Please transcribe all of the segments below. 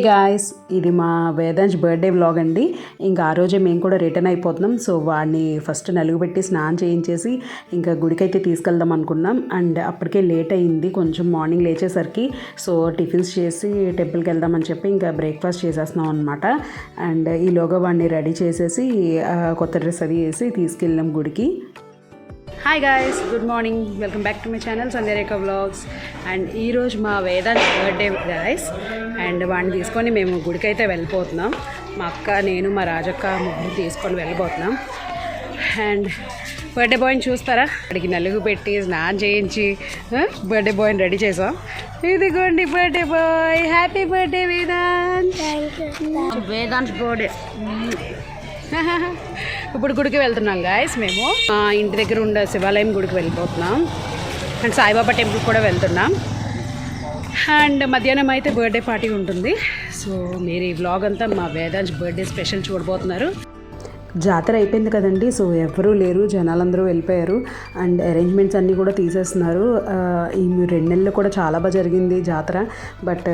Guys, ఇది మా Vedansh birthday vlog అండి. ఇంకా ఆ రోజే మేము కూడా రిటర్న్ అయిపోతున్నాం. సో వాడిని ఫస్ట్ నలుగుబెట్టి స్నానం చేయించేసి ఇంకా గుడికైతే తీసుకెళ్దాం అనుకున్నాం. అండ్ అప్పటికే లేట్ అయింది కొంచెం, మార్నింగ్ లేచేసరికి. సో టిఫిన్స్ చేసి టెంపుల్కి వెళ్దామని చెప్పి ఇంకా బ్రేక్ఫాస్ట్ చేసేస్తున్నాం అనమాట. అండ్ ఈలోగా వాడిని రెడీ చేసేసి కొత్త డ్రెస్ అది వేసి తీసుకెళ్ళాం గుడికి. Hi guys, good morning, welcome back to my channel Sandhyarekha vlogs. And ఈరోజు మా వేదాంత్ బర్త్డే గాయ్స్. అండ్ వాడిని తీసుకొని మేము గుడికి అయితే వెళ్ళిపోతున్నాం. మా అక్క, నేను, మా రాజక్క ముగ్గురు తీసుకొని వెళ్ళిపోతున్నాం. అండ్ బర్త్డే బాయ్ని చూస్తారా, అడిగి నలుగు పెట్టి స్నానం చేయించి బర్త్డే బాయ్ని రెడీ చేసాం. ఇదిగోండి birthday boy, happy birthday Vedant. Vedant birthday. ఇప్పుడు గుడికి వెళ్తున్నాం గాయస్. మేము ఇంటి దగ్గర ఉండే శివాలయం గుడికి వెళ్ళిపోతున్నాం. అండ్ సాయిబాబా టెంపుల్ కూడా వెళ్తున్నాం. అండ్ మధ్యాహ్నం అయితే బర్త్డే పార్టీ ఉంటుంది. సో మీరు ఈ వ్లాగ్ అంతా మా వేదాంశ్ బర్త్డే స్పెషల్ చూడబోతున్నారు. జాతర అయిపోయింది కదండి, సో ఎవరూ లేరు, జనాలందరూ వెళ్ళిపోయారు. అండ్ అరేంజ్మెంట్స్ అన్నీ కూడా తీసేస్తున్నారు. ఈ 2 నెలలు కూడా చాలా బాగా జరిగింది జాతర. బట్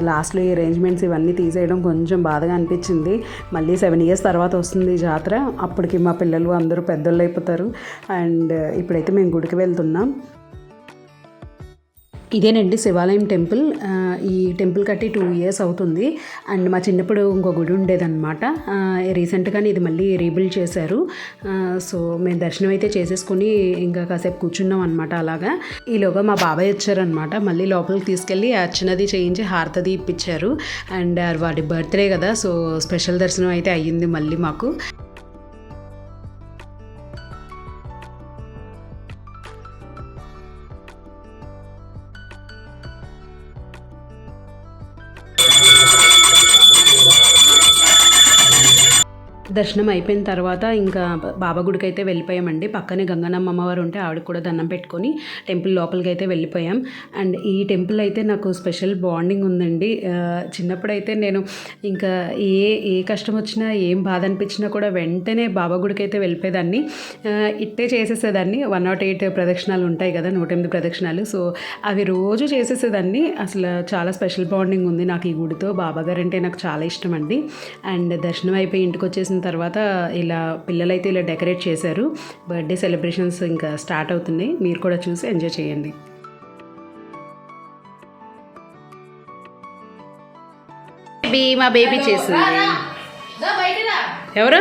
లాస్ట్లో ఈ అరేంజ్మెంట్స్ ఇవన్నీ తీసేయడం కొంచెం బాధగా అనిపించింది. మళ్ళీ 7 years తర్వాత వస్తుంది జాతర. అప్పటికి మా పిల్లలు అందరూ పెద్దోళ్ళు అయిపోతారు. అండ్ ఇప్పుడైతే మేము గుడికి వెళ్తున్నాం. ఇదేనండి శివాలయం టెంపుల్. ఈ టెంపుల్ కట్టి 2 years అవుతుంది. అండ్ మా చిన్నప్పుడు ఇంకో గుడి ఉండేదన్నమాట. రీసెంట్గానే ఇది మళ్ళీ రీబిల్డ్ చేశారు. సో మేము దర్శనం అయితే చేసేసుకొని ఇంకా కాసేపు కూర్చున్నాం అనమాట. అలాగా ఈలోగా మా బాబాయ్ వచ్చారనమాట. మళ్ళీ లోపలికి తీసుకెళ్ళి అర్చనది చేయించి హారతది ఇప్పించారు. అండ్ వాడి బర్త్డే కదా, సో స్పెషల్ దర్శనం అయితే అయ్యింది మళ్ళీ మాకు. దర్శనం అయిపోయిన తర్వాత ఇంకా బాబా గుడికి అయితే వెళ్ళిపోయామండి. పక్కనే గంగనమ్మ అమ్మవారు ఉంటే ఆవిడకి కూడా దండం పెట్టుకొని టెంపుల్ లోపలికి అయితే వెళ్ళిపోయాం. అండ్ ఈ టెంపుల్ అయితే నాకు స్పెషల్ బాండింగ్ ఉందండి. చిన్నప్పుడైతే నేను ఇంకా ఏ కష్టం వచ్చినా, ఏం బాధ అనిపించినా కూడా వెంటనే బాబా గుడికి అయితే వెళ్ళిపోయేదాన్ని. ఇట్టే చేసేసేదాన్ని. 108 ప్రదక్షిణాలు ఉంటాయి కదా, 108 ప్రదక్షిణాలు. సో అవి రోజు చేసేసేదాన్ని. అసలు చాలా స్పెషల్ బాండింగ్ ఉంది నాకు ఈ గుడితో. బాబా గారు అంటే నాకు చాలా ఇష్టం అండి. అండ్ దర్శనం అయిపోయి ఇంటికి వచ్చేసిన తర్వాత ఇలా పిల్లలైతే ఇలా డెకరేట్ చేశారు. బర్త్డే సెలబ్రేషన్స్ ఇంకా స్టార్ట్ అవుతున్నాయి. మీరు కూడా చూసి ఎంజాయ్ చేయండి. మా బేబీ చేసింది. ఎవరు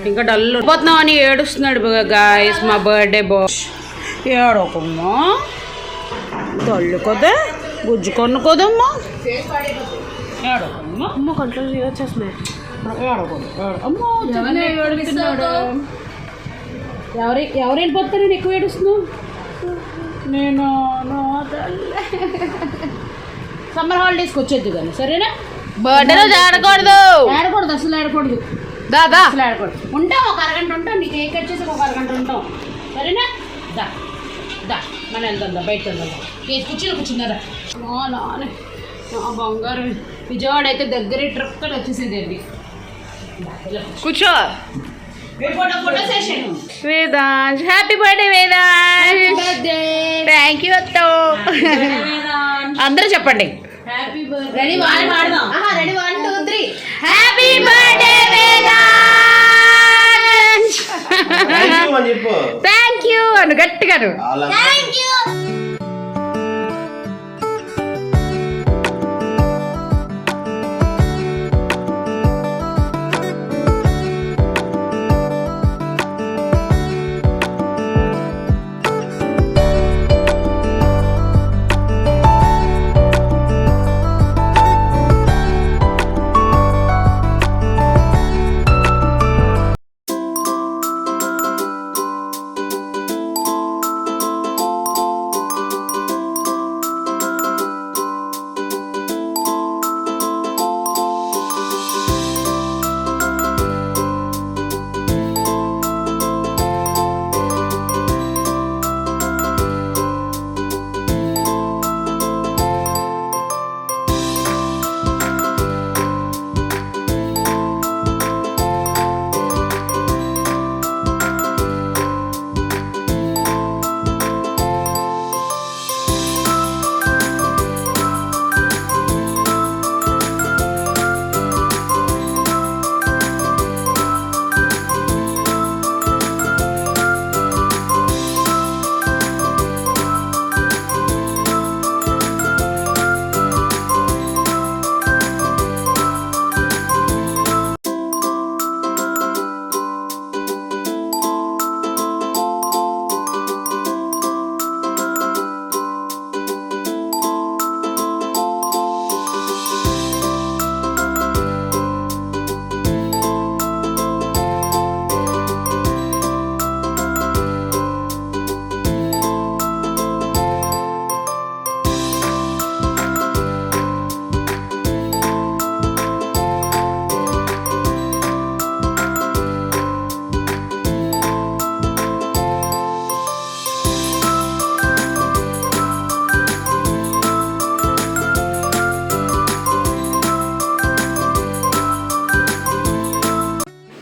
ఇంకా డల్ పోతున్నాం అని ఏడుస్తున్నాడు గాయస్ మా బర్త్డే బాయ్. ఏడోకమ్మా, డల్లు కదా, గుజ్జుకొన్ను కదమ్మా. అమ్మ కంట్రోల్ వచ్చేస్తున్నాయి. ఎవరు వెళ్ళిపోతారు? నేను ఎక్కువ ఏడుస్తున్నావు. నేను సమ్మర్ హాలిడేస్కి వచ్చేద్దు కానీ, సరేనా? బర్త్డే రోజు ఆడకూడదు, అసలు ఆడకూడదు. దాదా అసలు ఆడకూడదు. ఉంటాం, ఒక అరగంట ఉంటాం. నీకు కేక్ కట్ చేసి ఒక అరగంట ఉంటాం, సరేనా? దా దా మనం వెళ్తుందా, బయటకు వెళ్దా. కూర్చున్నారా నానే బంగారు. విజయవాడ అయితే దగ్గరే ట్రిప్ అని వచ్చేసేదండి. కూర్చో. Photo session. Vedansh happy birthday Vedansh. Thank you అత్తో. అందరూ చెప్పండి happy birthday. Ready 1 2 3 happy birthday Vedansh. Thank you Anu గట్టిగా. Thank you.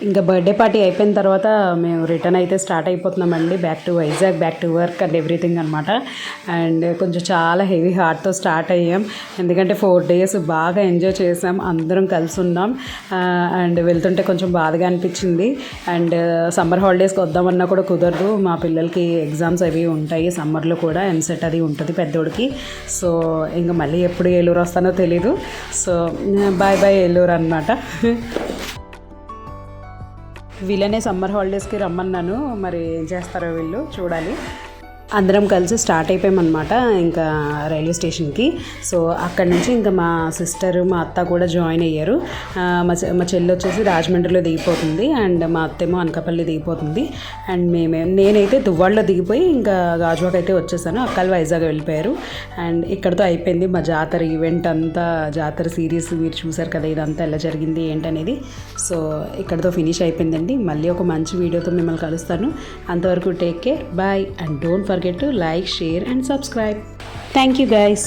ఇంకా బర్త్డే పార్టీ అయిపోయిన తర్వాత మేము రిటర్న్ అయితే స్టార్ట్ అయిపోతున్నామండి, back to Vizag, back to work and everything అనమాట. అండ్ కొంచెం చాలా హెవీ హార్ట్తో స్టార్ట్ అయ్యాం, ఎందుకంటే 4 days బాగా ఎంజాయ్ చేసాం, అందరం కలిసి ఉన్నాం. అండ్ వెళ్తుంటే కొంచెం బాధగా అనిపించింది. అండ్ సమ్మర్ హాలిడేస్కి వద్దామన్నా కూడా కుదరదు, మా పిల్లలకి ఎగ్జామ్స్ అవి ఉంటాయి, సమ్మర్లో కూడా ఎంసెట్ అది ఉంటుంది పెద్దోడికి. సో ఇంకా మళ్ళీ ఎప్పుడు ఏలూరు వస్తానో తెలీదు. సో బాయ్ బాయ్ ఏలూరు అనమాట. వీళ్ళనే సమ్మర్ హాలిడేస్కి రమ్మన్నాను, మరి ఏం చేస్తారో వీళ్ళు చూడాలి. అందరం కలిసి స్టార్ట్ అయిపోయామన్నమాట ఇంకా రైల్వే స్టేషన్కి. సో అక్కడి నుంచి ఇంకా మా సిస్టర్, మా అత్త కూడా జాయిన్ అయ్యారు. మా చెల్లి వచ్చేసి రాజమండ్రిలో దిగిపోతుంది, అండ్ మా అత్తేమో అనకాపల్లి దిగిపోతుంది. అండ్ నేనైతే దువ్వాడలో దిగిపోయి ఇంకా గాజువాక అయితే వచ్చేసాను, అక్కలు వైజాగ్ వెళ్ళిపోయారు. అండ్ ఇక్కడతో అయిపోయింది మా జాతర ఈవెంట్ అంతా, జాతర సిరీస్ మీరు చూసారు కదా, ఇదంతా ఎలా జరిగింది ఏంటనేది. సో ఇక్కడతో ఫినిష్ అయిపోయిందండి. మళ్ళీ ఒక మంచి వీడియోతో మిమ్మల్ని కలుస్తాను. అంతవరకు take care, bye, and don't forget to like, share and subscribe. Thank you guys.